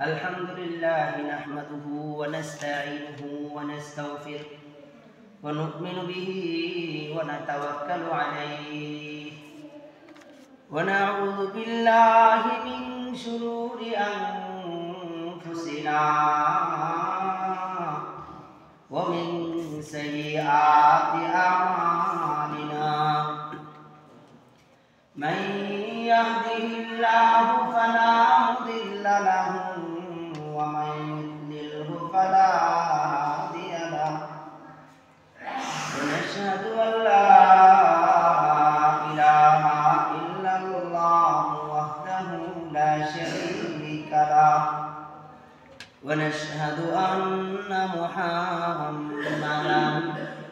الحمد لله نحمده ونستعينه ونستغفره ونؤمن به ونتوكل عليه ونعوذ بالله من شرور أنفسنا ومن سيئات أعمالنا من يهده الله فلا مضل له ومن يضلله فلا هادي له ونشهد أن لا إله إلا الله وحده لا شريك له ونشهد أن محمدا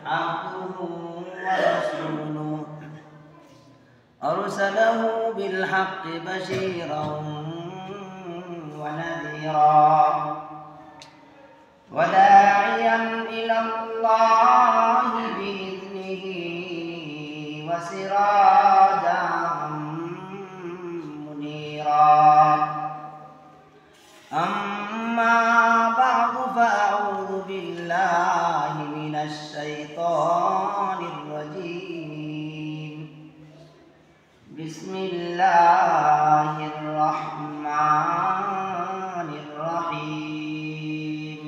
عبده ورسوله أرسله بالحق بشيرا ونذيرا وداعيا إلى الله بإذنه وسراجا منيرا أما بعد فأعوذ بالله من الشيطان الرجيم بسم الله الرحمن الرحيم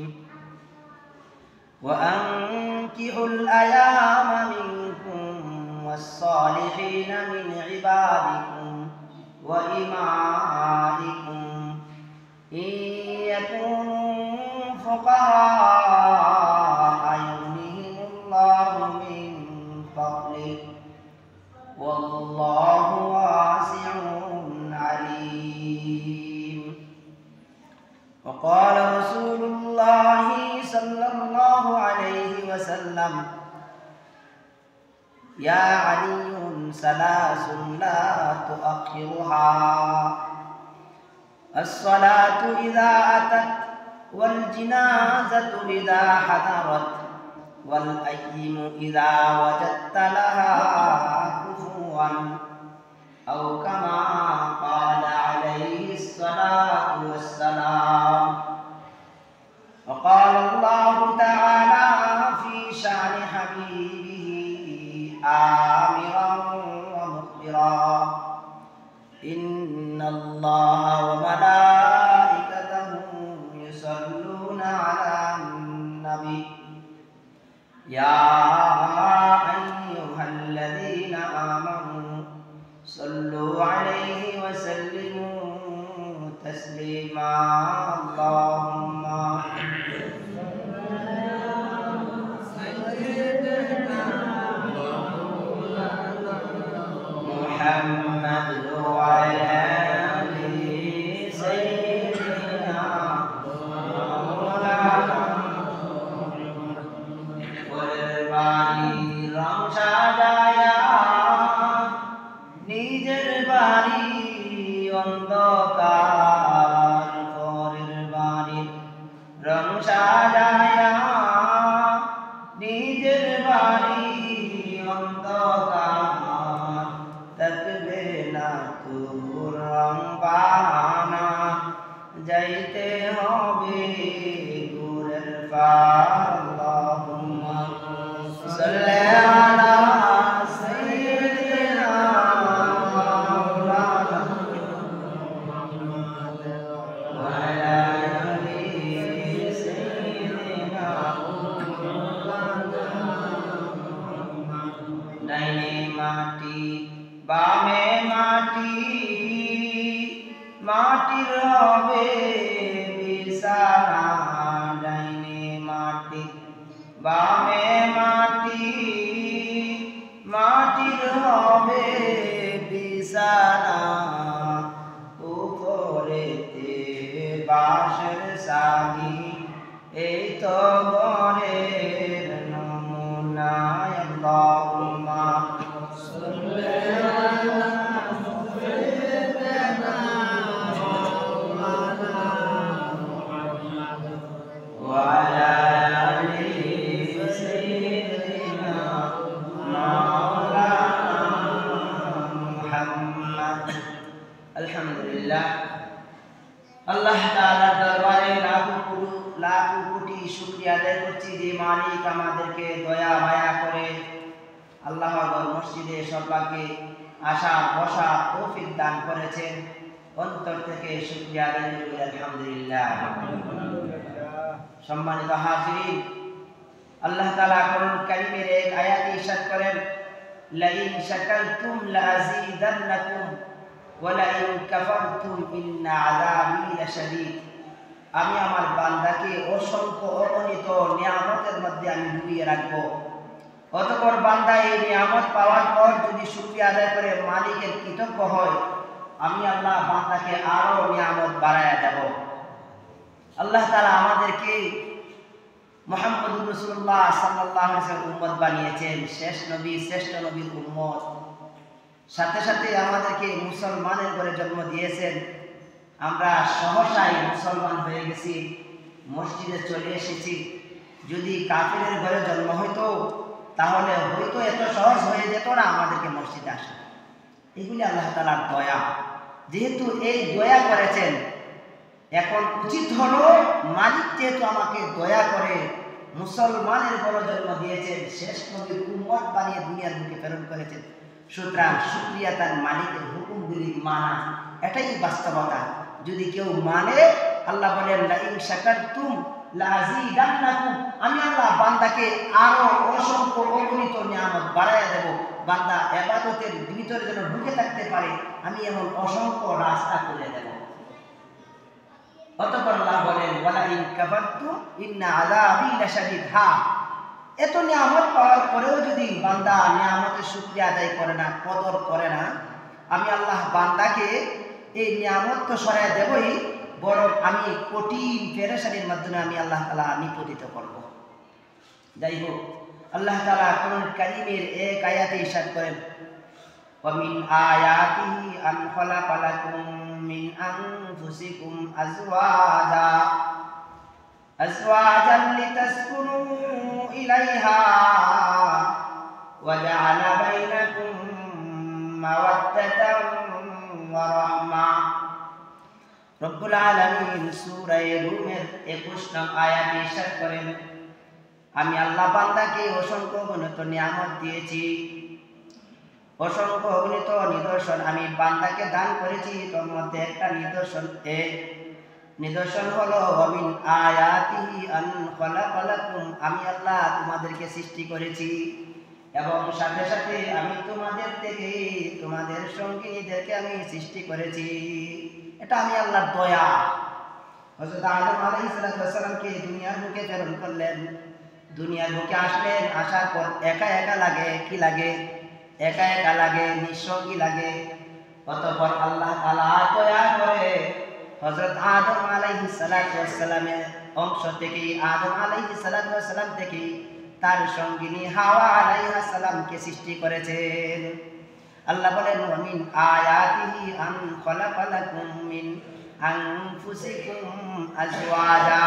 وأنكحوا الأيام منكم والصالحين من عبادكم وإمائكم إن يكونوا فقراء يغنيهم الله من فضله والله واسع عليم وقال رسول الله صلى الله عليه وسلم يا علي ثلاث لا تؤخرها الصلاة إذا أتت والجنازة إذا حضرت والأيم إذا وجدت لها كفوا أو كما قال عليه الصلاة والسلام وقال الله تعالى في شأن حبيبه آمرا ومخبرا إن الله وملائكته يصلون على النبي يا أيها الذين آمنوا صلوا عليه وسلموا تسليما اللهم محمد وعلى آله سيدنا مولانا নিজের বাড়ি অন্ধকার পরের বাড়ির রং সাজায়া নিজের বাড়ি অন্ধকার থাকবে না তোর রং বাহানা যাইতে হবে গুরের পার আল্লাহুম্মা সাল্লি আলা বামে মাটি মাটির হবে বিছানা ডাইনে মাটি বামে মাটি মাটির হবে বিছানা উপরেতে বাঁশের সাগি এই তো ঘরের নমুনা আল্লাহুম্মা আলহামদুলিল্লাহ, আল্লাহ তাআলার দরবারে লাখো কোটি শুকরিয়া আদায় করছি যে মালিক আমাদেরকে দয়া মায়া করে আল্লাহর মসজিদে সবাইকে আসা বসা তৌফিক দান করেছেন। অন্তর থেকে শুকরিয়া আদায় করি আলহামদুলিল্লাহ। সম্মানিত হাজিরিন, আল্লাহ তাআলা কোরআন কারীমের এক আয়াতে ইরশাদ করেন, লাইন শাকারতুম লাযীদান্নাকুম ওয়া লাইন কাফারতুম ইন্না আযাবি লাশাদীদ। আমি আমার বান্দাকে অসংখ্য অগণিত নিয়ামতের মধ্যে আমি ডুবিয়ে রাখবো। অতঃপর বান্দা এই নিয়ামত পাওয়ার পর যদি শুকরিয়া আদায় করে মালিকের কৃতজ্ঞ হয়, আমি আল্লাহ বান্দাকে আরো নিয়ামত বাড়ায়া দেব। আল্লাহ তাআলা আমাদেরকে মুহাম্মদুর রাসূলুল্লাহ সাল্লাল্লাহু আলাইহি ওয়াসাল্লাম উম্মত বানিয়েছেন, শেষ নবী, শ্রেষ্ঠ নবীর উম্মত। সাথে সাথে আমাদেরকে মুসলমানের ঘরে জন্ম দিয়েছেন। আমরা সহসাই মুসলমান হয়ে গেছি, মসজিদে চলে এসেছি। যদি কাফিরের ঘরে জন্ম হইতো তাহলে হয়তো এত সহজ হয়ে যেত না আমাদেরকে মসজিদে আসা। এগুলি আল্লাহ তাআলার দয়া। যেহেতু এই দয়া করেছেন, এখন উচিত হলো মালিক যেহেতু আমাকে দয়া করে মুসলমানের ঘরে জন্ম দিয়েছেন, শেষ নবীর উম্মত বানিয়ে দুনিয়ার বুকে প্রেরণ করেছেন, সুতরাং শুকরিয়া তার মালিকের হুকুমগুলি মানা, এটাই বাস্তবতা। যদি কেউ মানে, আল্লাহ বলেন লাইন শাকারতুম লাযীদান্নাকুম, আমি আল্লাহ বান্দাকে আরো অসংখ্য অগণিত নিয়ামত বাড়াইয়া দেব। বান্দা ইবাদতের ভিতরে যেন ঢুকে থাকতে পারে, আমি এমন অসংখ্য রাস্তা খুলে দেব। অতঃপর আল্লাহ বলেন ওয়ালাইন কাফারতুম ইন্না আযাবি লাশাদীদ। হ্যাঁ, এত নিয়ামত পাওয়ার পরেও যদি বান্দা নিয়ামতের শুকরিয়া আদায় করে না, কদর করে না, আমি আল্লাহ বান্দাকে এই নিয়ামত তো সরাই দেবই, বরং আমি কঠিন পেরেশানির মাধ্যমে আমি আল্লাহ তাআলা নিপতিত করব। যাই হোক, আল্লাহ তাআলা কোরআন কারীমের এক আয়াতে ইরশাদ করেন, ওয়া মিন আয়াতিহি আন খালাকা লাকুম মিন আনফুসিকুম আজওয়াজান লিতাসকুনু ইলাইহা ওয়া জাআলা বাইনাকুম মাওয়াদ্দাতান ওয়া রাহমা। রব্বুল আলামিন সূরা রুমের 21 নং আয়াতে ইরশাদ করেন, আমি আল্লাহ বান্দাকে অসংখ্য অগণিত নিয়ামত দিয়েছি, অসংখ্য অগণিত নিদর্শন আমি বান্দাকে দান করেছি। তোর মধ্যে একটা নিদর্শন হলো ওয়া মিন আয়াতিহি আন খালাকা লাকুম, আমি আল্লাহ তোমাদেরকে সৃষ্টি করেছি এবং সাথে সাথে আমি তোমাদের থেকে তোমাদের সঙ্গীদেরকে আমি সৃষ্টি করেছি। এটা আমি আল্লাহর দয়া। হযরত আদম আলাইহিস সালামকে দুনিয়ার বুকে প্রেরণ করলেন। দুনিয়ার বুকে আসলেন, আসার পর একা একা লাগে, কি লাগে? একা একা লাগে, নিঃসঙ্গী লাগে। অতঃপর আল্লাহ তাআলা দয়া করে হযরত আদম আলাইহিস সালামের অংশ থেকে, আদম আলাইহিস সালাম থেকে তার সঙ্গিনী হাওয়া আলাইহিস সালামকে সৃষ্টি করেছেন। আল্লাহ বলেন ওয়া মিন আয়াতিহি আন খালাকা লাকুম মিন আনফুসিকুম আজওয়াজা,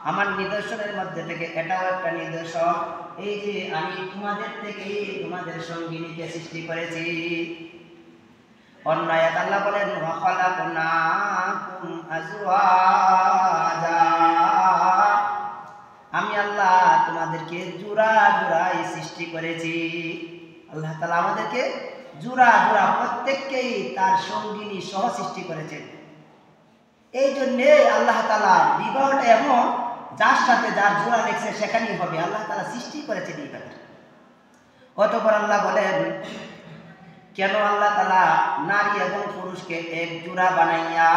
আমার নিদর্শনের মধ্যে থেকে এটাও একটা নিদর্শন, এই যে আমি তোমাদের থেকে তোমাদের সঙ্গিনীকে সৃষ্টি করেছি। অন্য আয়াত আল্লাহ বলেন ওয়া খালাকনাকুম আজওয়াজা, আমি আল্লাহ তোমাদেরকে জোড়া জোড়াই সৃষ্টি করেছি। আল্লাহ তাআলা আমাদেরকে জোড়া জোড়া প্রত্যেককেই তার সঙ্গিনী সহ সৃষ্টি করেছেন। এই জন্যে আল্লাহ তাআলা বিবাহটা এমন, যার সাথে যার জোড়া লেগেছে সেখানেই হবে। আল্লাহ তাআলা সৃষ্টি করেছেন এইভাবে। অতঃপর আল্লাহ বলেন, কেন আল্লাহ তাআলা নারী এবং পুরুষকে এক জোড়া বানাইয়া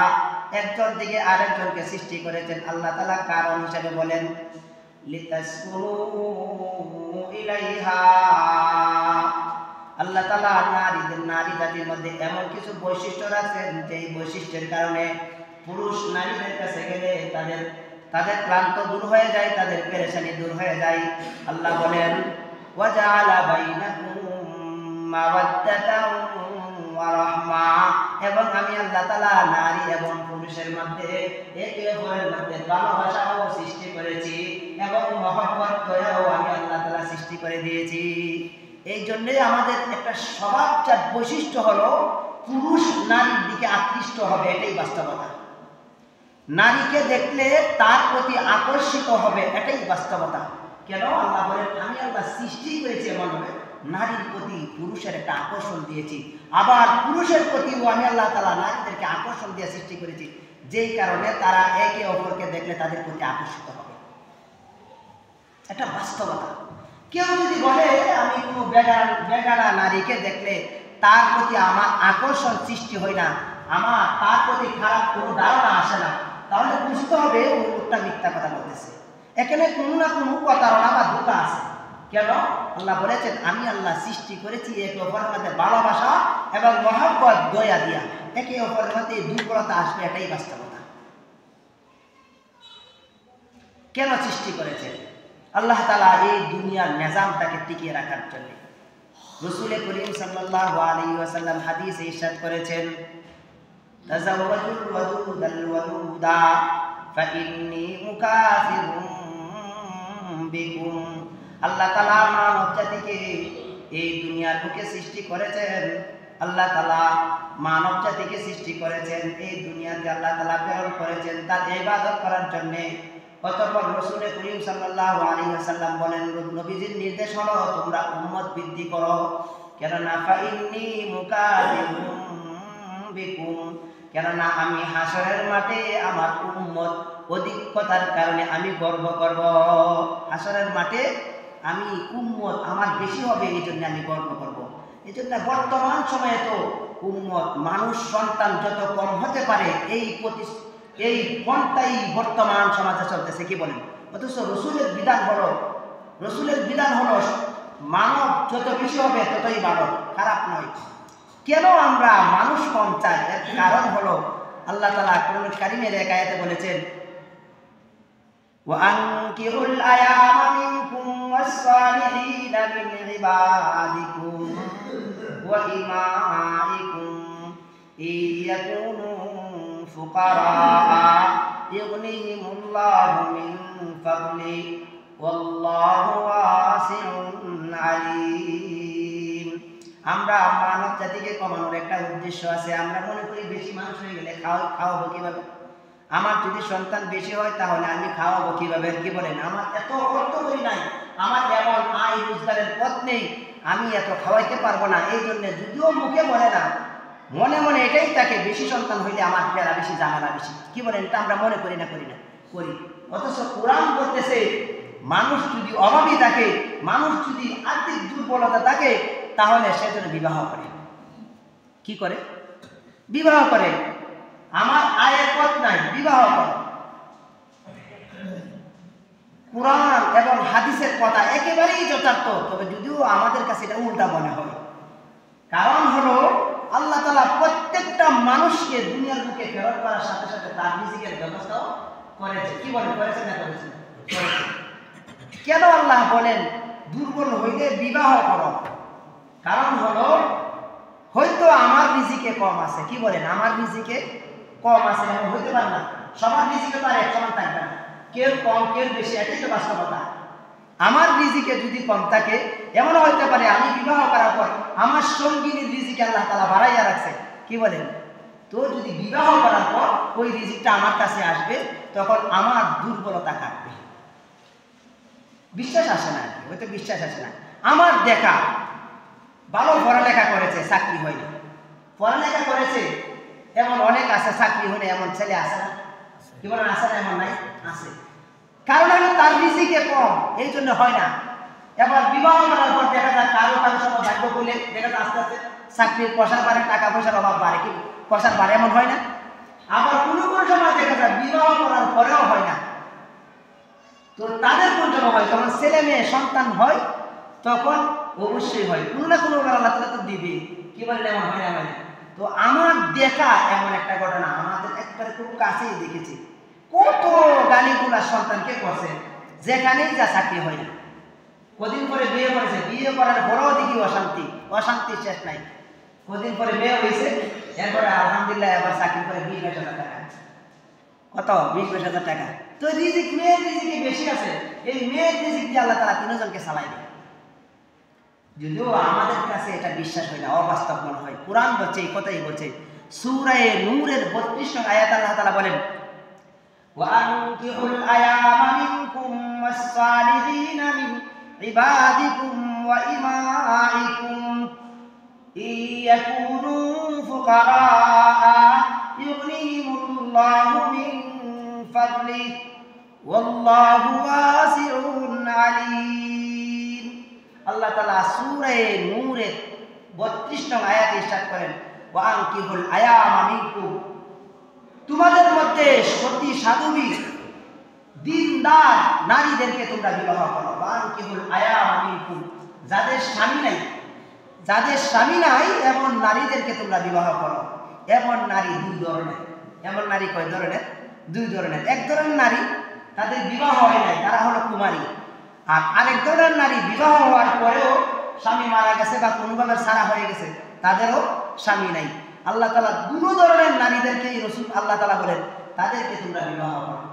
একজন থেকে আরেকজনকে সৃষ্টি করেছেন? আল্লাহ তাআলা কারণ হিসেবে বলেন লিতাসকুনু ইলাইহা, আল্লাহ তাআলা নারী জাতির মধ্যে এমন কিছু বৈশিষ্ট্য রাখছেন যে বৈশিষ্ট্যের কারণে পুরুষ নারীদের কাছে গেলে তাদের ক্লান্ত দূর হয়ে যায়, তাদের পেরেশানি দূর হয়ে যায়। আল্লাহ বলেন ওয়া জাআলা বাইনাকুম মাওয়াদ্দাতান ওয়া রাহমা, এবং আমি আল্লাহ তাআলা নারী এবং পুরুষের মধ্যে একে অপরের মধ্যে ভালোবাসাও সৃষ্টি করেছি এবং মহব্বত দয়াও আমি আল্লাহ তাআলা সৃষ্টি করে দিয়েছি। এই জন্যই আমাদের একটা স্বভাবজাত বৈশিষ্ট্য হলো পুরুষ নারীর দিকে আকৃষ্ট হবে, এটাই বাস্তবতা। নারীকে দেখলে তার প্রতি আকর্ষিত হবে, এটাই বাস্তবতা। কেন? আল্লাহ বলেন আমি আল্লাহ সৃষ্টি করেছি এমনভাবে নারীর প্রতি পুরুষের একটা আকর্ষণ দিয়েছি, আবার পুরুষের প্রতিও আমি আল্লাহ তাআলা নারীদেরকে আকর্ষণ দিয়ে সৃষ্টি করেছি, যেই কারণে তারা একে অপরকে দেখলে তাদের প্রতি আকর্ষিত হবে। এটা বাস্তবতা। কেউ যদি বলে আমি কোনো বেগানা নারীকে দেখলে তার প্রতি আমার আকর্ষণ সৃষ্টি হয় না, আমার তার প্রতি খারাপ কোনো ধারণা আসে না, তাহলে বুঝতে হবে ওই লোকটা মিথ্যা কথা বলতেছে। এখানে কোনো না কোনো প্রতারণা বা ধোঁকা আছে। কেন? আল্লাহ বলেছেন আমি আল্লাহ সৃষ্টি করেছি একে অপরের মধ্যে ভালোবাসা এবং মহব্বত দয়া দিয়া, একে অপরের মধ্যে দুর্বলতা আসবে, এটাই বাস্তবতা। কেন সৃষ্টি করেছেন? আল্লাহ তাআলা এই দুনিয়ার নিজামটাকে টিকিয়ে রাখার জন্য। রাসূল করিম সাল্লাল্লাহু আলাইহি ওয়াসাল্লাম হাদিসে ইরশাদ করেছেন তাযাওয়াজুল ওয়াদুদাল ওয়ালুদা ফাইন্নী মুকাসিরুম বিকুম। আল্লাহ তাআলা মানব জাতিকে এই দুনিয়ার বুকে সৃষ্টি করেছেন। আল্লাহ তাআলা মানব জাতিকে সৃষ্টি করেছেন, এই দুনিয়াতে আল্লাহ তাআলা প্রেরণ করেছেন তার ইবাদত করার জন্য। অতঃপর রাসূল করিম সাল্লাল্লাহু আলাইহি ওয়াসাল্লাম বলেন নবীজির নির্দেশ হলো তোমরা উম্মত বৃদ্ধি করো। কেননা ফাইন্নী মুকাসিরুম বিকুম, কেননা আমি হাসরের মাঠে আমার উম্মত অধিকতার কারণে আমি গর্ব করব। হাসরের মাঠে আমি উম্মত আমার বেশি হবে, এই জন্য আমি গর্ব করব। এই জন্য বর্তমান সময়ে তো উম্মত মানুষ সন্তান যত কম হতে পারে এই পন্থাই বর্তমান সমাজে চলতেছে, কি বলেন? অথচ রসুলের বিধান হলো মানব যত বেশি হবে ততই ভালো, খারাপ নয়। কেন আমরা মানুষ কম চাই? এর কারণ হলো আল্লাহ তাআলা কোরআন কারীমের এক আয়াতে বলেছেন وَأَنكِحُوا الْأَيَامَ مِنكُمْ وَالصَّالِحِينَ مِنْ عِبَادِكُمْ وَإِمَائِكُمْ إِنْ يَكُونُوا فُقَرَاءَ يُغْنِهِمُ اللَّهُ مِنْ فَضْلِهِ وَاللَّهُ وَاسِعٌ عَلِيمٌ। আমরা মানব জাতিকে কমানোর একটা উদ্দেশ্য আছে। আমরা মনে করি বেশি মানুষ হয়ে গেলে খাওয়াবো কিভাবে? আমার যদি সন্তান বেশি হয় তাহলে আমি খাওয়াবো কিভাবে? কি বলেন? আমার এত অর্থ করি নাই, আমার এমন আয় রোজগারের পথ নেই, আমি এত খাওয়াইতে পারবো না। এই জন্য যদিও মুখে বলে না, মনে মনে এটাই থাকে বেশি সন্তান হইলে আমার পেয়ারা বেশি, জামালা বেশি। কি বলেন? এটা আমরা মনে করি না? করি। অথচ কোরআন বলতেছে মানুষ যদি অভাবী থাকে, মানুষ যদি আর্থিক দুর্বলতা থাকে, তাহলে সে যেন বিবাহ করে। কি করে? বিবাহ করে। আমার আয়ের পথ নাই, বিবাহ করো। কুরআন এবং হাদিসের কথা একেবারেই যথার্থ, তবে যদিও আমাদের কাছে এটা উল্টা মনে হয়। কারণ হলো আল্লাহ তাআলা প্রত্যেকটা মানুষকে দুনিয়ার বুকে ফেরত করার সাথে সাথে তার রিজিকের ব্যবস্থাও করেছে। কি বলেন? করেছে না করেছে? কেন আল্লাহ বলেন দুর্বল হইলে বিবাহ করো? কারণ হলো হয়তো আমার রিজিকে কম আছে। কি বলেন? আমার রিজিকে কম আছে, এমন হইতে পারে না। সবার রিজিকে তো আর এক সমান থাকবে না, কেউ কম কেউ বেশি, এটাই তো বাস্তবতা। আমার রিজিকে যদি কম থাকে, এমন হইতে পারে আমি বিবাহ করার পর আমার সঙ্গিনীর রিজিকে আল্লাহ তাআলা বাড়াইয়া রাখছে। কি বলেন? তো যদি বিবাহ করার পর ওই রিজিকটা আমার কাছে আসবে, তখন আমার দুর্বলতা কাটবে। বিশ্বাস আসে না, হয়তো বিশ্বাস আসে না। আমার দেখা ভালো পড়ালেখা করেছে, চাকরি হয়নি। পড়ালেখা করেছে এমন অনেক আছে, চাকরি হয়নি এমন ছেলে আছে না? কি বলেন? আছে না? এমন নাই? আছে। কারণ হলো তার রিজিকে কম, এই জন্য হয় না। এবার বিবাহ করার পর দেখা যায় কারো সময় ভাগ্য বলে দেখা যায় আস্তে আস্তে চাকরির পয়সার বাড়ে, টাকা পয়সার অভাব বাড়ে, কি পয়সার বাড়ে, এমন হয় না? আবার কোনো সময় দেখা যায় বিবাহ করার পরেও হয় না। তো তাদের কোন সময় হয়? যখন ছেলে মেয়ে সন্তান হয় তখন অবশ্যই হয়, কোনো না কোনো আল্লাহ তাআলা তো দিবে। কি বলেন? এমন হয় না? তো আমার দেখা এমন একটা ঘটনা আমাদের একবারে খুব কাছেই দেখেছি। কত গালিগুলা সন্তানকে করছে, যেখানেই যা চাকরি হয় না। কদিন পরে বিয়ে করেছে, বিয়ে করার পরেও দেখি অশান্তি শেষ নাই। কদিন পরে মেয়ে হয়েছে, এরপরে আলহামদুলিল্লাহ এবার চাকরি করে 20,000 টাকা। কত? 20,000 টাকা। তো রিজিক, মেয়ের রিজিকে বেশি আছে। এই মেয়ের রিজিক দিয়ে আল্লাহ তাআলা 3 জনকে চালাইবে। যদিও আমাদের কাছে এটা বিশ্বাস হয় না, অবাস্তব মনে হয়। কোরআন বলছে, এই কথাই বলছে সূরা নূরের 32 নং আয়াত আল্লাহ তাআলা বলেন, وأنكحوا الأيام منكم والصالحين من عبادكم وإمائكم إن يكونوا فقراء يغنيهم الله من فضله والله واسع عليم। আল্লাহ তাআলা সূরা নূরের 32 নং আয়াতে ইরশাদ করেন, ওয়ানকিহুল আয়ামা মিনকুম, তোমাদের মধ্যে সতী সাধবী দিনদার নারীদেরকে তোমরা বিবাহ করো। ওয়ানকিহুল আয়ামা মিনকুম, যাদের স্বামী নাই এমন নারীদেরকে তোমরা বিবাহ করো। এমন নারী দুই ধরনের। এমন নারী কয় ধরনের? দুই ধরনের। এক ধরনের নারী তাদের বিবাহ হয় নাই, তারা হলো কুমারী। আর আরেক ধরনের নারী বিবাহ হওয়ার পরেও স্বামী মারা গেছে বা কোনোভাবে ছাড়া হয়ে গেছে, তাদেরও স্বামী নাই। আল্লাহ তাআলা দুটো ধরনের নারীদেরকে রাসূল আল্লাহ তাআলা বলেন তাদেরকে তোমরা বিবাহ করো।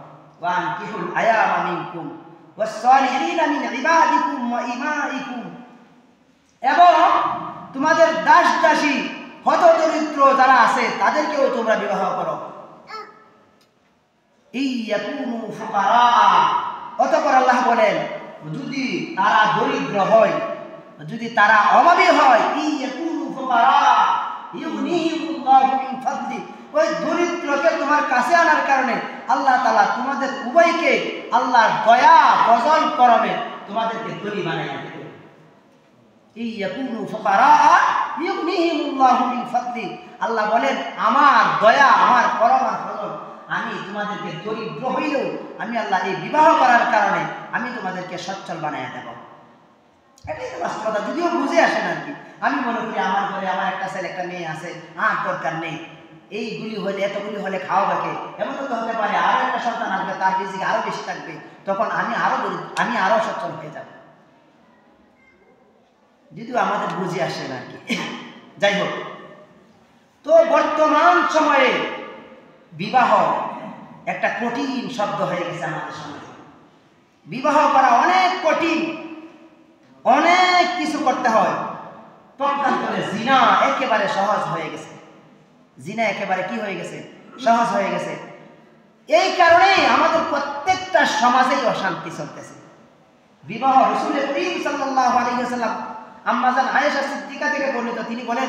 ওয়ানকিহুল আয়ামা মিনকুম ওয়াস-সালিহিনা মিন ইবাদিকুম ওয়া ইমাইকুম, এবং তোমাদের দাস দাসী হতদরিদ্র যারা আছে তাদেরকেও তোমরা বিবাহ করো। ইয়াকুনু ফুকারা, অতঃপর আল্লাহ বলেন যদি তারা দরিদ্র হয়, যদি তারা অভাবী হয়, ইয়াকুনু ফুকারা ইউগনিহিমুল্লাহু মিন ফাদলি, ওই দরিদ্রকে তোমার কাছে আনার কারণে আল্লাহ তাআলা তোমাদের উভয়কে আল্লাহর দয়া ফজল করমে তোমাদেরকে ধনী বানাইয়া দেবে। ইয়াকুনু ফুকারা ইউগনিহিমুল্লাহু মিন ফাদলি, আল্লাহ বলেন আমার দয়া, আমার করম আর ফজল, আমি তোমাদেরকে দরিদ্র হইলেও আমি আল্লাহ এই বিবাহ করার কারণে আমি তোমাদেরকে সচ্ছল বানাইয়া দেব। এটাই তো বাস্তবতা, যদিও বুঝে আসে না আর কি। আমি মনে করি আমার ঘরে আমার একটা ছেলে একটা মেয়ে আছে, আর দরকার নেই, এইগুলি হলে এতগুলি হলে খাওয়াবে কে, এমন তো হতে পারে আরো একটা সন্তান আসবে, তার রিজিক আরো বেশি থাকবে, তখন আমি আরো সচ্ছল হয়ে যাব। যদিও আমাদের বুঝে আসে না আর কি। যাই হোক, তো বর্তমান সময়ে বিবাহ একটা কঠিন শব্দ হয়ে গেছে আমাদের সমাজে। বিবাহ করা অনেক কঠিন, অনেক কিছু করতে হয়। পক্ষান্তরে জিনা একেবারে সহজ হয়ে গেছে। জিনা একেবারে কি হয়ে গেছে? সহজ হয়ে গেছে। এই কারণেই আমাদের প্রত্যেকটা সমাজেই অশান্তি চলতেছে। বিবাহ রাসূল করিম সাল্লাল্লাহু আলাইহি ওয়াসাল্লাম আম্মা জান আয়েশা সিদ্দিকা থেকে বর্ণিত, তিনি বলেন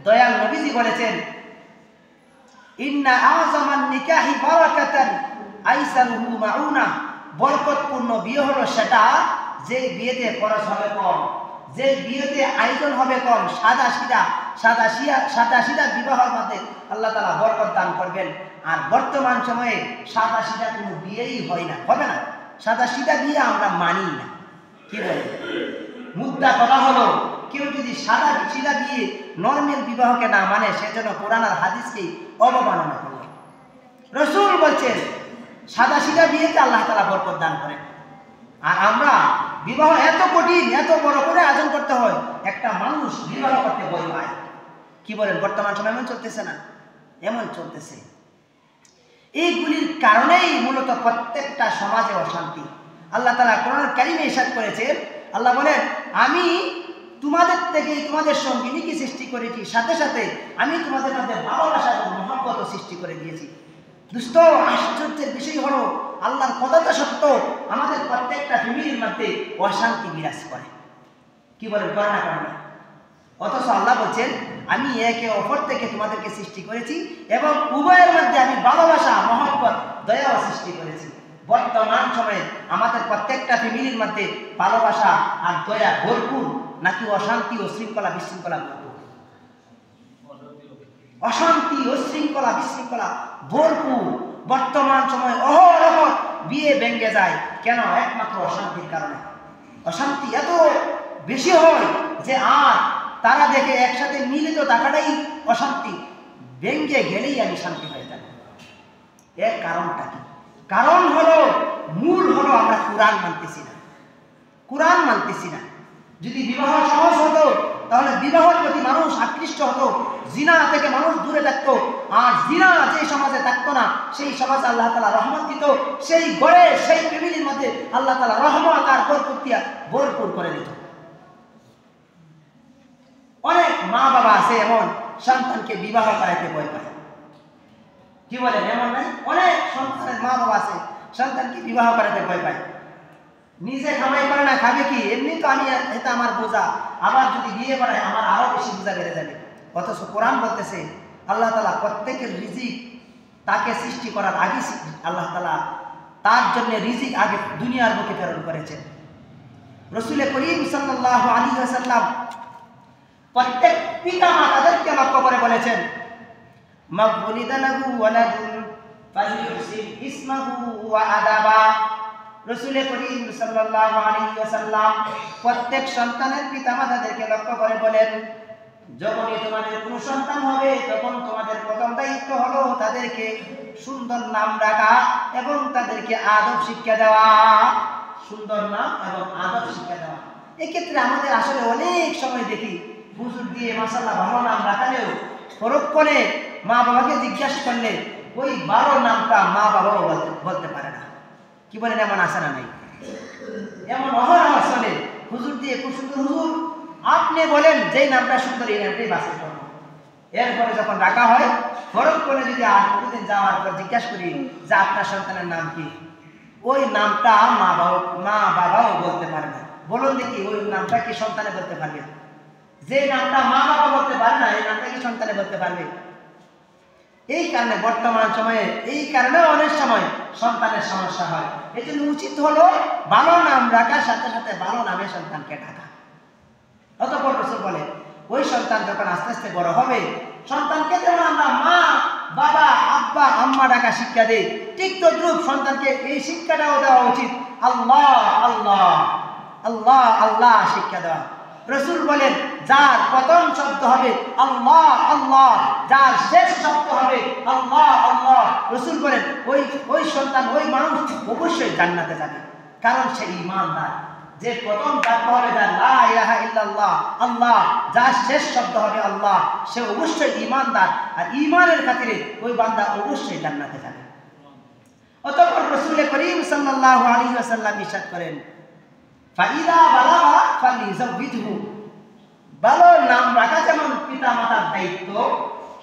দয়াল নবীজি বলেছেন, ইন্না আযমান নিকাহি বারাকাতান আইসারুহু মাউনা, বরকতপূর্ণ বিয়ে হলো সেটা যে বিয়েতে খরচ হবে কম, যে বিয়েতে আয়োজন হবে কম, সাদা সিধা বিবাহের মধ্যে আল্লাহ তাআলা বরকত দান করবেন। আর বর্তমান সময়ে সাদা সিধা কোনো বিয়েই হয় না, হবে না। সাদা সিধা বিয়ে আমরা মানি না। কি বলে মুদ্রা করা হলো, কেউ যদি সাদা সিধা বিয়ে নরমাল বিবাহকে না মানে সেজন্য কোরআন আর হাদিসকে অবমাননা করল। রাসূল বলছেন সাদা সিধা বিয়েতে আল্লাহ তাআলা বরকত দান করেন। আর আমরা বিবাহ এত কঠিন, এত বড় করে আয়োজন করতে হয়, একটা মানুষ বিবাহ করতে ভয় পায়। কি বলেন বর্তমান সময় এমন চলতেছে না? এমন চলতেছে। এইগুলির কারণেই মূলত প্রত্যেকটা সমাজে অশান্তি। আল্লাহ তাআলা কোরআন কারীমে ইরশাদ করেছেন, আল্লাহ বলেন আমি তোমাদের থেকে তোমাদের সঙ্গিনীকে সৃষ্টি করেছি, সাথে সাথে আমি তোমাদের মধ্যে ভালোবাসা এবং মহব্বত সৃষ্টি করে দিয়েছি। দোস্ত, আশ্চর্যের বিষয় হলো আল্লাহর কথাটা সত্য, আমাদের প্রত্যেকটা ফ্যামিলির মধ্যে অশান্তি বিরাজ করে। কি বলেন? করে না? করে না। অথচ আল্লাহ বলছেন আমি একে অপর থেকে তোমাদেরকে সৃষ্টি করেছি এবং উভয়ের মধ্যে আমি ভালোবাসা, মহব্বত, দয়াও সৃষ্টি করেছি। বর্তমান সময়ে আমাদের প্রত্যেকটা ফ্যামিলির মধ্যে ভালোবাসা আর দয়া ভরপুর, নাকি অশান্তি ও শৃঙ্খলা বিশৃঙ্খলা ভরপুর? অশান্তি ও শৃঙ্খলা বিশৃঙ্খলা ভরপুর। বর্তমান সময়ে অহরহ বিয়ে ভেঙে যায়। কেন? একমাত্র অশান্তির কারণে। অশান্তি এত বেশি হয় যে আর তারা দেখে একসাথে মিলিত থাকাটাই অশান্তি, ভেঙে গেলেই আমি শান্তি হয়ে যাব। এর কারণটা কি? কারণ হলো, মূল হলো আমরা কোরআন মানতেছি না। কোরআন মানতেছি না। যদি বিবাহ সহজ হতো তাহলে বিবাহের প্রতি মানুষ আকৃষ্ট হতো, জিনা থেকে মানুষ দূরে থাকতো। আর জিনা যে সমাজে থাকতো না সেই সমাজে আল্লাহ তাআলা রহমত দিত, সেই ঘরে সেই ফ্যামিলির মধ্যে আল্লাহ তাআলা রহমত আর বরকত দিয়া ভরপুর করে দিত। অনেক মা বাবা আছে এমন সন্তানকে বিবাহ করাইতে ভয় পায়। কি বলেন, এমন নাই? অনেক সন্তানের মা বাবা আছে সন্তানকে বিবাহ করাতে ভয় পায়। নিজে কামাই করে না, খাবে কি? এমনি তো আমি, এটা আমার বোঝা, আবার যদি বিয়ে করায় আমার আরো বেশি বোঝা বেড়ে যাবে। অথচ কোরআন বলতেছে আল্লাহ তাআলা প্রত্যেকের রিজিক তাকে সৃষ্টি করার আগে আল্লাহ তাআলা তার জন্য রিজিক আগে দুনিয়ার বুকে প্রেরণ করেছেন। রাসূল করিম সাল্লাল্লাহু আলাইহি ওয়াসাল্লাম প্রত্যেক পিতা মাতাদেরকে লক্ষ্য করে বলেছেন, মাবুলিদা লাহু ওয়ালাদুন ফালিউহসিন ইসমাহু ওয়া আদাবা। রাসূল করিম সাল্লাল্লাহু আলাইহি ওয়াসাল্লাম প্রত্যেক সন্তানের পিতামাতাদেরকে লক্ষ্য করে বলেন, যখনই তোমাদের কোনো সন্তান হবে তখন তোমাদের প্রথম দায়িত্ব হলো তাদেরকে সুন্দর নাম রাখা এবং তাদেরকে আদব শিক্ষা দেওয়া। সুন্দর নাম এবং আদব শিক্ষা দেওয়া। এক্ষেত্রে আমাদের আসলে অনেক সময় দেখি হুজুর দিয়ে মাশাআল্লাহ ভালো নাম রাখালেও পরক্ষণে মা বাবাকে জিজ্ঞাসা করলে ওই ভালো নামটা মা বাবাও বলতে পারে না। কি বলেন, এমন আছে না নাই? এমন অহরহ চলে, হুজুর দিয়ে খুব সুন্দর, হুজুর আপনি বলেন যেই নামটা সুন্দর এই নামটাই বাছাই করবো। এরপরে যখন ডাকা হয় পরক্ষণে যদি আর প্রতিদিন যাওয়ার পর জিজ্ঞাসা করি যে আপনার সন্তানের নাম কি, ওই নামটা মা বাবাও বলতে পারে না। বলুন দেখি ওই নামটা কি সন্তানে বলতে পারবে? যে নামটা মা বাবা বলতে পারে না এই নামটা কি সন্তানে বলতে পারবে? এই কারণে বর্তমান সময়ে এই কারণে অনেক সময় সন্তানের সমস্যা হয়। এই জন্য উচিত হলো ভালো নাম রাখার সাথে সাথে ভালো নামে সন্তানকে ডাকা। অতঃপর রাসূল বলে ওই সন্তান যখন আস্তে আস্তে বড় হবে, সন্তানকে যেমন আমরা মা বাবা আব্বা আম্মা ডাকা শিক্ষা দেই, ঠিক তদ্রূপ সন্তানকে এই শিক্ষাটাও দেওয়া উচিত, আল্লাহ আল্লাহ আল্লাহ আল্লাহ শিক্ষা দেওয়া। রাসূল বলেন যার প্রথম শব্দ হবে আল্লাহ আল্লাহ, যার শেষ শব্দ হবে আল্লাহ আল্লাহ, রাসূল বলেন ওই সন্তান ওই মানুষ অবশ্যই জান্নাতে যাবে, কারণ সে ঈমানদার। যে প্রথম বাক্য হবে যার লা ইলাহা ইল্লাল্লাহ আল্লাহ, যার শেষ শব্দ হবে আল্লাহ, সে অবশ্যই ঈমানদার, আর ঈমানের খাতিরে ওই বান্দা অবশ্যই জান্নাতে যাবে। অতঃপর রাসূল করিম সাল্লাল্লাহু আলাইহি ওয়াসাল্লাম ইরশাদ করেন, ফাইদা বালাগা ফালিযাওবিজহু। ভালো নাম রাখা যেমন পিতামাতার দায়িত্ব,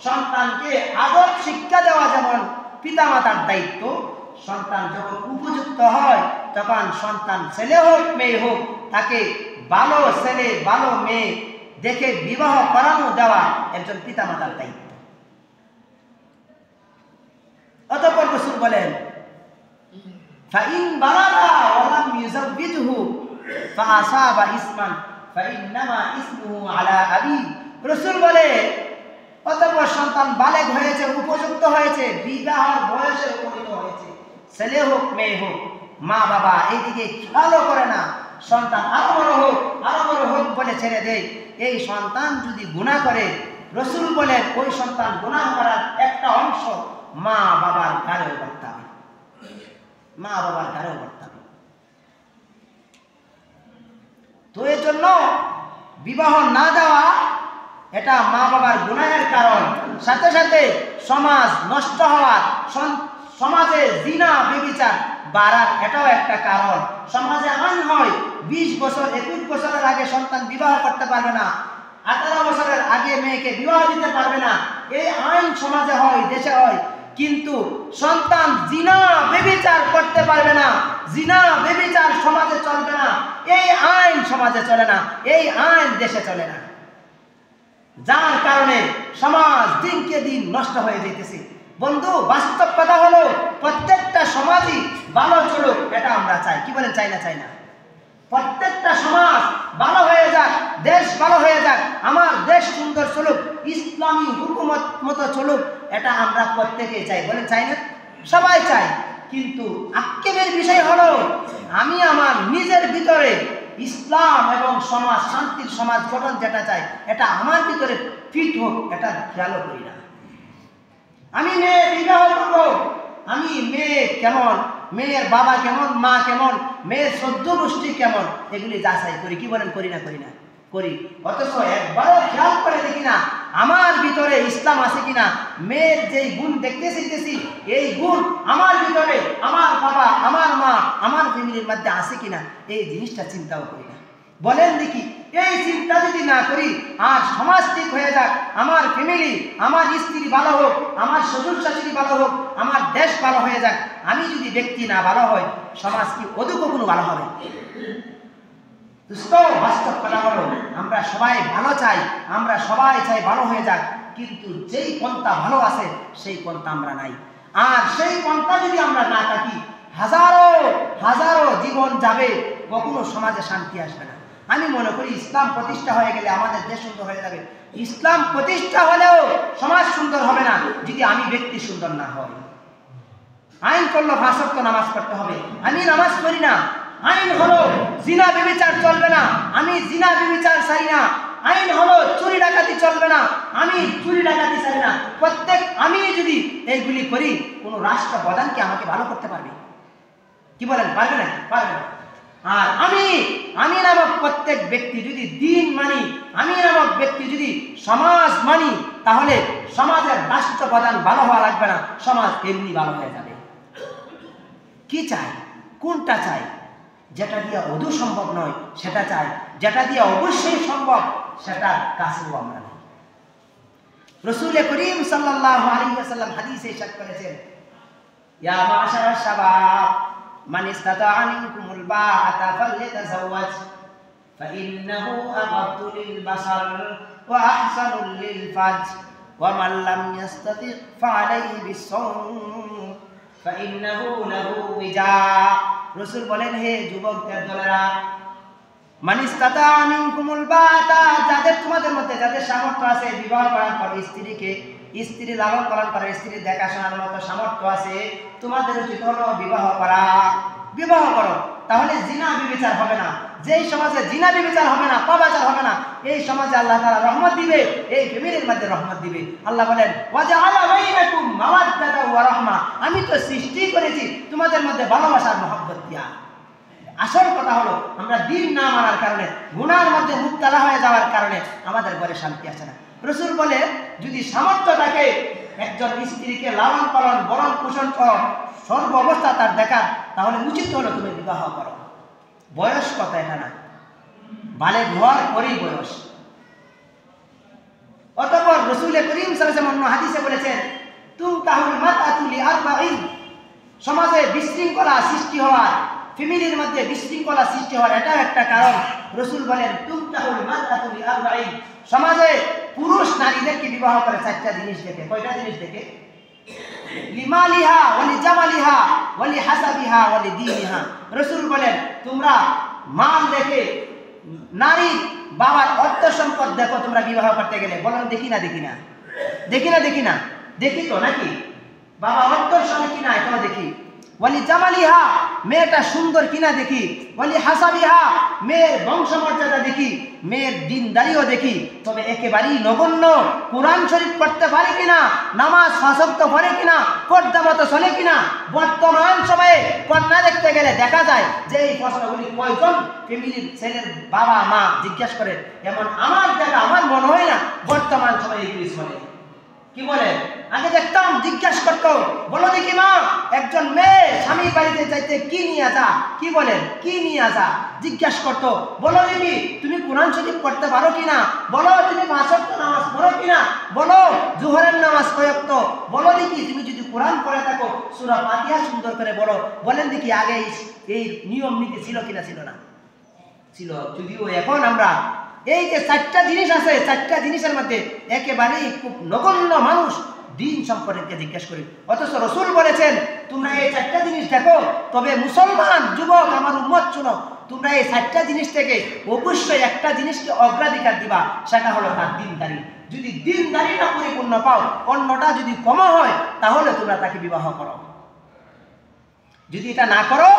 সন্তানকে আদব শিক্ষা দেওয়া যেমন পিতামাতার দায়িত্ব, সন্তান যখন উপযুক্ত হয় তখন সন্তান ছেলে হোক মেয়ে হোক তাকে ভালো ছেলে ভালো মেয়ে দেখে বিবাহ করানো দেওয়া একজন পিতামাতার দায়িত্ব। অতঃপর রাসূল বলেন, ফাইন বালাগা ওয়া লাম ইউযাওবিজহু ফাআসাবা ইসমান ফাইন্নামা ইসমুহু আলা আবি। রাসূল বলে অতঃপর সন্তান বালেগ হয়েছে, উপযুক্ত হয়েছে, বিবাহের বয়সে উপনীত হয়েছে, ছেলে হোক মেয়ে হোক, মা বাবা এইদিকে খেয়ালও করে না, সন্তান আরো বড় হোক বলে ছেড়ে দেয়। এই সন্তান যদি গুনাহ করে, রাসূল বলেন ওই সন্তান গুনাহ করার একটা অংশ মা বাবার ঘাড়েও বর্তাবে, মা বাবার ঘাড়েও বর্তাবে। তো এই জন্য বিবাহ না দেওয়া এটা মা বাবার গুনাহের কারণ, সাথে সাথে সমাজ নষ্ট হওয়ার, সমাজে জিনা ব্যভিচার বাড়ার এটাও একটা কারণ। সমাজে আইন হয় 20 বছর 21 বছরের আগে সন্তান বিবাহ করতে পারবে না, 18 বছরের আগে মেয়েকে বিবাহ দিতে পারবে না, এই আইন সমাজে হয়, দেশে হয়, কিন্তু সন্তান জিনা ব্যভিচার করতে পারবে না, জিনা ব্যভিচার সমাজে চলবে না, এই আইন সমাজে চলে না, এই আইন দেশে চলে না, যার কারণে সমাজ দিনকে দিন নষ্ট হয়ে যাইতেছে। বন্ধু, বাস্তব কথা হলো প্রত্যেকটা সমাজই ভালো চলুক, এটা আমরা চাই। কি বলেন, চাই না? চাই না? প্রত্যেকটা সমাজ ভালো হয়ে যাক, দেশ ভালো হয়ে যাক, আমার দেশ সুন্দর চলুক, ইসলামী হুকুমত মতো চলুক, এটা আমরা প্রত্যেকেই চাই। বলেন চাই না? সবাই চাই। কিন্তু আক্ষেপের বিষয় হলো আমি আমার নিজের ভিতরে ইসলাম এবং সমাজ, শান্তির সমাজ গঠন যেটা চাই, এটা আমার ভিতরে ফিট হোক, এটা খেয়ালও করি না। আমি মেয়ে বিবাহ করবো, আমি মেয়ে কেমন, মেয়ের বাবা কেমন, মা কেমন, মেয়ের সদ্য গোষ্ঠী কেমন, এগুলি যাচাই করি। কি বলেন, করি না? করি না? করি। অথচ একবারও খেয়াল করে দেখি না আমার ভিতরে ইসলাম আছে কিনা, মেয়ের যেই গুণ দেখতে শিখতেছি এই গুণ আমার ভিতরে, আমার বাবা আমার মা আমার ফ্যামিলির মধ্যে আছে কিনা, এই জিনিসটা চিন্তাও করি না। বলেন দেখি, এই চিন্তা যদি না করি আর সমাজ ঠিক হয়ে যাক, আমার ফ্যামিলি, আমার স্ত্রী ভালো হোক, আমার শ্বশুর শাশুড়ি ভালো হোক, আমার দেশ ভালো হয়ে যাক, আমি যদি ব্যক্তি না ভালো হয়, সমাজ কি অদূর কখনো ভালো হবে? বাস্তব কথা হলো, আমরা সবাই ভালো চাই, আমরা সবাই চাই ভালো হয়ে যাক, কিন্তু যেই পন্থা ভালো আছে সেই পন্থা আমরা নাই। আর সেই পন্থা যদি আমরা না থাকি, হাজারো হাজারো জীবন যাবে, কখনো সমাজে শান্তি আসবে না। আমি মনে করি ইসলাম প্রতিষ্ঠা হয়ে গেলে আমাদের দেশ সুন্দর হয়ে যাবে। ইসলাম প্রতিষ্ঠা হলেও সমাজ সুন্দর হবে না যদি আমি ব্যক্তি সুন্দর না হই। আইন করলো 5 ওয়াক্ত নামাজ পড়তে হবে, আমি নামাজ পড়ি না। আইন হলো জিনা ব্যভিচার চলবে না, আমি জিনা ব্যভিচার চাই না। আইন হলো চুরি ডাকাতি চলবে না, আমি চুরি ডাকাতি চাই না। আমি যদি এইগুলি করি, কোনো রাষ্ট্র প্রধান কি আমাকে ভালো করতে পারবে? কি বলেন, পারবে না? পারবে না। আর আমি নামক প্রত্যেক ব্যক্তি যদি দিন মানি, আমি নামক ব্যক্তি যদি সমাজ মানি, তাহলে সমাজের রাষ্ট্র প্রধান ভালো হওয়া লাগবে না, সমাজ এমনি ভালো হয়ে যাবে। কি চাই? কোনটা চাই? যেটা দিয়ে অদূর সম্ভব নয় সেটা চাই, যেটা দিয়ে অবশ্যই সম্ভব সেটা কাছেও আমরা নেই। রাসূল করিম সাল্লাল্লাহু আলাইহি ওয়াসাল্লাম হাদিসে ইরশাদ করেছেন, ইয়া মাশারাশ শাবাব মান ইসতাতাআ মিনকুমুল বাআতা ফালইতাযাওয়াজ ফাইন্নাহু আগাদ্দু লিল বাসার ওয়া আহসানু লিল ফারজ ওয়া মান লাম ইসতাতি ফাআলাইহি বিস-সাওম ফাইন্নাহু লাহু ওয়িজা। রাসূল বলেন, হে যুবকদের দলেরা, মান ইসতাতাআ মিনকুমুল বাআতা, যাদের তোমাদের মধ্যে যাদের সামর্থ্য আছে বিবাহ করার পর স্ত্রী লালন পালন করার, স্ত্রী দেখাশোনার মতো সামর্থ্য আছে, তোমাদের উচিত হলো বিবাহ করা। বিবাহ করো, তাহলে জিনা ব্যভিচার হবে না। যেই সমাজে জিনা ব্যভিচার হবে না, পাপাচার হবে না, এই সমাজে আল্লাহ তাআলা রহমত দিবে, এই ফ্যামিলির মধ্যে রহমত দিবে। আল্লাহ বলেন, ওয়াজআলা বাইনাকুম মাওয়াদ্দাতাও ওয়া রাহমা, আমি তো সৃষ্টি করেছি তোমাদের মধ্যে ভালোবাসার মহব্বত দিয়া। আসল কথা হলো, আমরা দিন না মানার কারণে, গুনার মধ্যে মুবতালা হয়ে যাওয়ার কারণে আমাদের ঘরে শান্তি আসে না। রাসূল বলে, যদি সামর্থ্য থাকে একজন স্ত্রীকে লালন পালন বরণ পোষণ সর্ব অবস্থা তার দেখার, তাহলে উচিত হলো তুমি বিবাহ করো। বয়স কথা এটা না, বালেগ হওয়ার পরেই বয়স। অতঃপর রাসূল করিম সাল্লাল্লাহু আলাইহি ওয়াসাল্লাম হাদিসে বলেছেন, তুনকাহুল মারআতু লিআরবাঈন, সমাজে বিশৃঙ্খলা সৃষ্টি হওয়ার, ফ্যামিলির মধ্যে বিশৃঙ্খলা সৃষ্টি হওয়ার এটাও একটা কারণ। রাসূল বলেন, তুনকাহুল মারআতু লিআরবাঈন, সমাজে পুরুষ নারীদেরকে বিবাহ করে 4টা জিনিস দেখে। কয়টা জিনিস দেখে? লিমালিহা ওয়া লিজামালিহা ওয়া লিহাসাবিহা ওয়া লিদীনিহা। রাসূল বলেন, তোমরা মাল দেখে, নারী বাবার অর্থ সম্পদ দেখো তোমরা বিবাহ করতে গেলে। বলেন, দেখি না? দেখি না? দেখি না? দেখি না? দেখি তো নাকি? বাবা অর্থশালী কিনা এটাও দেখি। ওয়ালি জামালিহা, মেয়েটা সুন্দর কিনা দেখি। ওয়ালি হাসাবিহা, মেয়ের বংশমর্যাদা দেখি, মেয়ের দিনদারিও দেখি। তবে একেবারেই নগণ্য, কোরআন শরীফ পড়তে পারে কিনা, নামাজ 5 ওয়াক্ত পড়ে কিনা, পর্দা মতো চলে কিনা। বর্তমান সময়ে কন্যা দেখতে গেলে দেখা যায় যে এই প্রশ্নগুলি কয়জন ফ্যামিলির ছেলের বাবা মা জিজ্ঞাসা করে, এমন আমার দেখা আমার মনে হয় না বর্তমান সময়ে এগুলি চলে। কি বলে? আগে দেখতাম জিজ্ঞাসা করতো, বলো দেখি মা, একজন মেয়ে স্বামীর বাড়িতে যাইতে কি নিয়ে আসা? কি বলেন? কি নিয়ে আসা জিজ্ঞাসা করতো। বলো দেখি তুমি কোরআন শরীফ পড়তে পারো কিনা, বলো তুমি 5 ওয়াক্ত নামাজ পড়ো কিনা, বলো জোহরের নামাজ কয় ওয়াক্ত, বলো দেখি তুমি যদি কোরআন পড়ে থাকো সূরা ফাতিহা সুন্দর করে বলো। বলেন দেখি আগে এই নিয়ম নীতি ছিল কিনা? ছিল না? ছিল। যদিও এখন আমরা এই যে 4টা জিনিস আছে, 4টা জিনিসের মধ্যে একেবারেই খুব নগণ্য মানুষ দিন সম্পর্কে জিজ্ঞেস করি। অথচ রাসূল বলেছেন, তোমরা এই 4টা জিনিস দেখো। তবে মুসলমান যুবক আমার উম্মত শুনো, তোমরা এই 4টা জিনিস থেকে অবশ্যই একটা জিনিসকে অগ্রাধিকার দিবা, সেটা হলো তার দিনদারি। যদি দিনদারিটা পরিপূর্ণ পাও, অন্যটা যদি কম হয়, তাহলে তোমরা তাকে বিবাহ করো। যদি এটা না করো,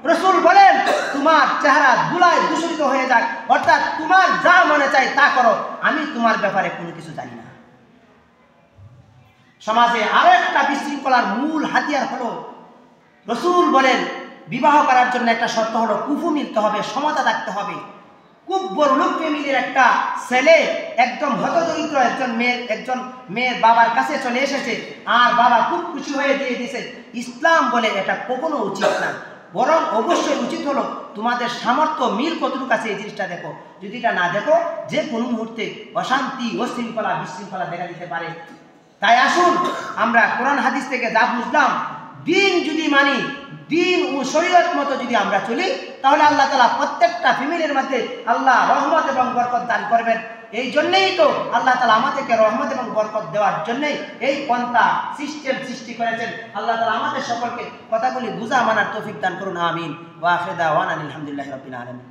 রাসূল বলেন তোমার চেহারা ধুলায় দূষিত হয়ে যাক, অর্থাৎ তোমার যা মনে চায় তা করো, আমি তোমার ব্যাপারে কোনো কিছু জানি না। সমাজে আরো একটা বিশৃঙ্খলার মূল হাতিয়ার হলো, রাসূল বলেন বিবাহ করার জন্য একটা শর্ত হলো কুফু মিলতে হবে, সমতা থাকতে হবে। খুব বড় লোক ফ্যামিলির একটা ছেলে একদম হতদরিদ্র একজন মেয়ের বাবার কাছে চলে এসেছে, আর বাবা খুব খুশি হয়ে দিয়ে দিয়েছে। ইসলাম বলে এটা কখনো উচিত না। বরং অবশ্যই উচিত হলো তোমাদের সামর্থ্য মিল কতটুকু আছে এই জিনিসটা দেখো। যদি এটা না দেখো, যে কোনো মুহূর্তে অশান্তি, অশৃঙ্খলা, বিশৃঙ্খলা দেখা দিতে পারে। তাই আসুন আমরা কোরআন হাদিস থেকে যা বুঝলাম, দিন যদি মানি, দিন ও শরীয়ত মতো যদি আমরা চলি, তাহলে আল্লাহ তাআলা প্রত্যেকটা ফ্যামিলির মধ্যে আল্লাহ রহমত এবং বরকত দান করবেন। এই জন্যই তো আল্লাহ তাআলা আমাদেরকে রহমত এবং বরকত দেওয়ার জন্যই এই পন্থা সিস্টেম সৃষ্টি করেছেন। আল্লাহ তাআলা আমাদের সকলকে কথাগুলি বুঝা মানার তৌফিক দান করুন, আমিন। ওয়া আখিরু দাওয়ানা আলহামদুলিল্লাহি রাব্বিল আলামিন।